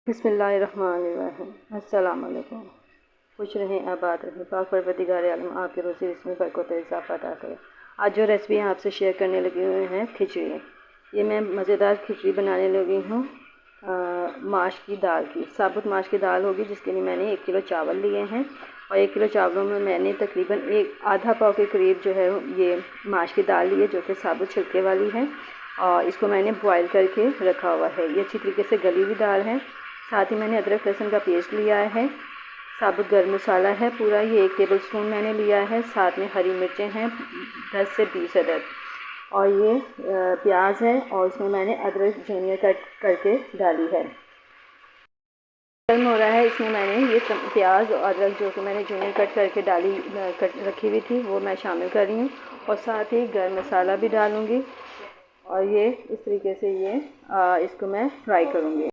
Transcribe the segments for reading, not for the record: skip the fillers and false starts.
बिस्मिल्लाहिर्रहमानिर्रहीम। अस्सलाम वालेकुम। खुश रहें, आबाद रहें, पाक परवरदिगार आलम आपके रोज़ी इसमें बरकत और इज़ाफ़ा अता करे। आज जो रेसिपी आपसे शेयर करने लगी हुई हैं खिचड़ी। ये मैं मज़ेदार खिचड़ी बनाने लगी हूँ माश की दाल की। साबुत माश की दाल होगी, जिसके लिए मैंने 1 किलो चावल लिए हैं और 1 किलो चावलों में मैंने तकरीबन एक आधा पाव के करीब जो है ये माश की दाल ली है, जो कि साबुत छिलके वाली है। और इसको मैंने बॉयल करके रखा हुआ है। ये अच्छी तरीके से गली हुई दाल है। साथ ही मैंने अदरक लहसुन का पेस्ट लिया है। साबुत गर्म मसाला है पूरा, ये 1 टेबल स्पून मैंने लिया है। साथ में हरी मिर्चें हैं 10 से 20 अदद, और ये प्याज है, और इसमें मैंने अदरक जूनियर कट करके डाली है। गर्म हो रहा है, इसमें मैंने ये प्याज और अदरक जो कि मैंने जूनियर कट करके कट रखी हुई थी वो मैं शामिल कर रही हूँ, और साथ ही गर्म मसाला भी डालूँगी। और ये इस तरीके से इसको मैं फ्राई करूँगी।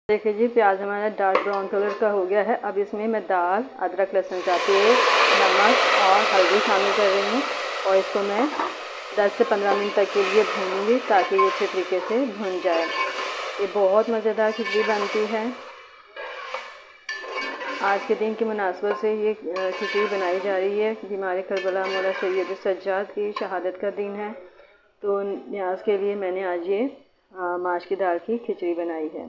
देखिए जी, प्याज हमारा डार्क ब्राउन कलर का हो गया है। अब इसमें मैं दाल, अदरक लहसुन का पेस्ट, नमक और हल्दी शामिल कर रही हूँ, और इसको मैं 10 से 15 मिनट तक के लिए भूनूंगी, ताकि ये अच्छे तरीके से भुन जाए। ये बहुत मज़ेदार खिचड़ी बनती है। आज के दिन की मुनासबत से ये खिचड़ी बनाई जा रही है कि हमारे करबला मौला सैयद सज्जाद की शहादत का दिन है। तो न्याज के लिए मैंने आज ये माश की दाल की खिचड़ी बनाई है।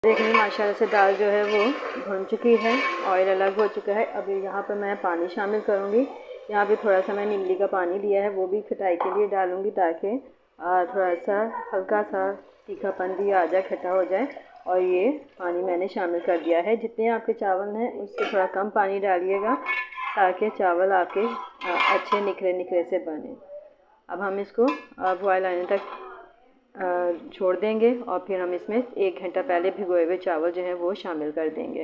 देखिए माशाल्लाह से दाल जो है वो भुन चुकी है, ऑयल अलग हो चुका है। अब यहाँ पर मैं पानी शामिल करूँगी। यहाँ पे थोड़ा सा मैंने इमली का पानी लिया है, वो भी खटाई के लिए डालूँगी, ताकि थोड़ा सा हल्का सा तीखापन भी आ जाए, खट्टा हो जाए। और ये पानी मैंने शामिल कर दिया है। जितने आपके चावल हैं उससे थोड़ा कम पानी डालिएगा, ताकि चावल आपके अच्छे निखरे निखरे से बने। अब हम इसको बॉयल आने तक छोड़ देंगे, और फिर हम इसमें 1 घंटा पहले भिगोए हुए चावल जो हैं वो शामिल कर देंगे।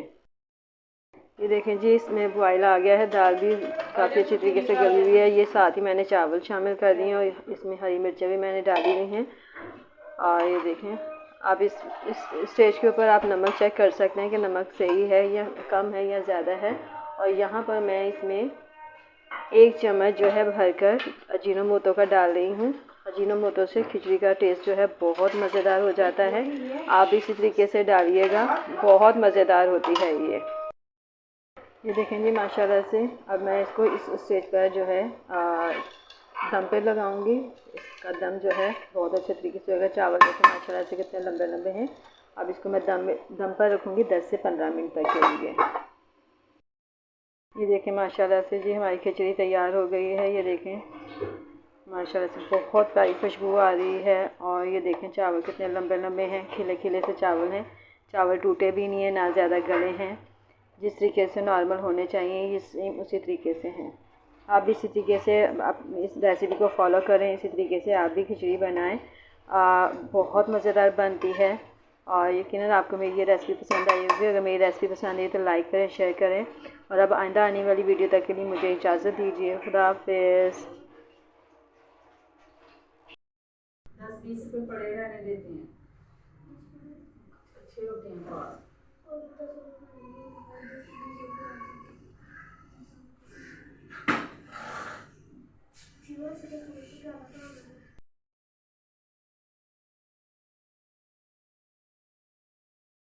ये देखें जी, इसमें बॉयल आ गया है, दाल भी काफ़ी अच्छी तरीके से गली हुई है। ये साथ ही मैंने चावल शामिल कर दिए, और इसमें हरी मिर्चें भी मैंने डाली हुई हैं। और ये देखें, आप इस स्टेज के ऊपर आप नमक चेक कर सकते हैं कि नमक सही है या कम है या ज़्यादा है। और यहाँ पर मैं इसमें 1 चम्मच जो है भरकर अजीनोमोटो का डाल रही हूँ। अजीनोमोटो से खिचड़ी का टेस्ट जो है बहुत मज़ेदार हो जाता है। आप इसी तरीके से डालिएगा, बहुत मज़ेदार होती है ये देखें जी माशाल्लाह से। अब मैं इसको इस स्टेज पर जो है दम पे लगाऊंगी। इसका दम जो है बहुत अच्छे तरीके से होगा। चावल देखें माशाल्लाह से कितने लंबे लंबे हैं। अब इसको मैं दम पर रखूँगी 10 से 15 मिनट तक के लिए। ये देखें माशाल्लाह से जी, हमारी खिचड़ी तैयार हो गई है। ये देखें माशाल्लाह से बहुत प्यारी खुशबू आ रही है। और ये देखें चावल कितने लंबे लंबे हैं, खिले खिले से चावल हैं। चावल टूटे भी नहीं हैं, ना ज़्यादा गले हैं। जिस तरीके से नॉर्मल होने चाहिए ये सेम उसी तरीके से हैं। आप भी इसी तरीके से आप इस रेसिपी को फॉलो करें, इसी तरीके से आप भी खिचड़ी बनाएं। बहुत मज़ेदार बनती है। और यकीनन आपको मेरी ये रेसिपी पसंद आई होगी। अगर मेरी रेसिपी पसंद आई तो लाइक करें, शेयर करें। और अब आइंदा आने वाली वीडियो तक के लिए मुझे इजाज़त दीजिए। खुदा हाफिज़। 10-20 रुपये पड़े रहने देते हैं, अच्छे होते हैं।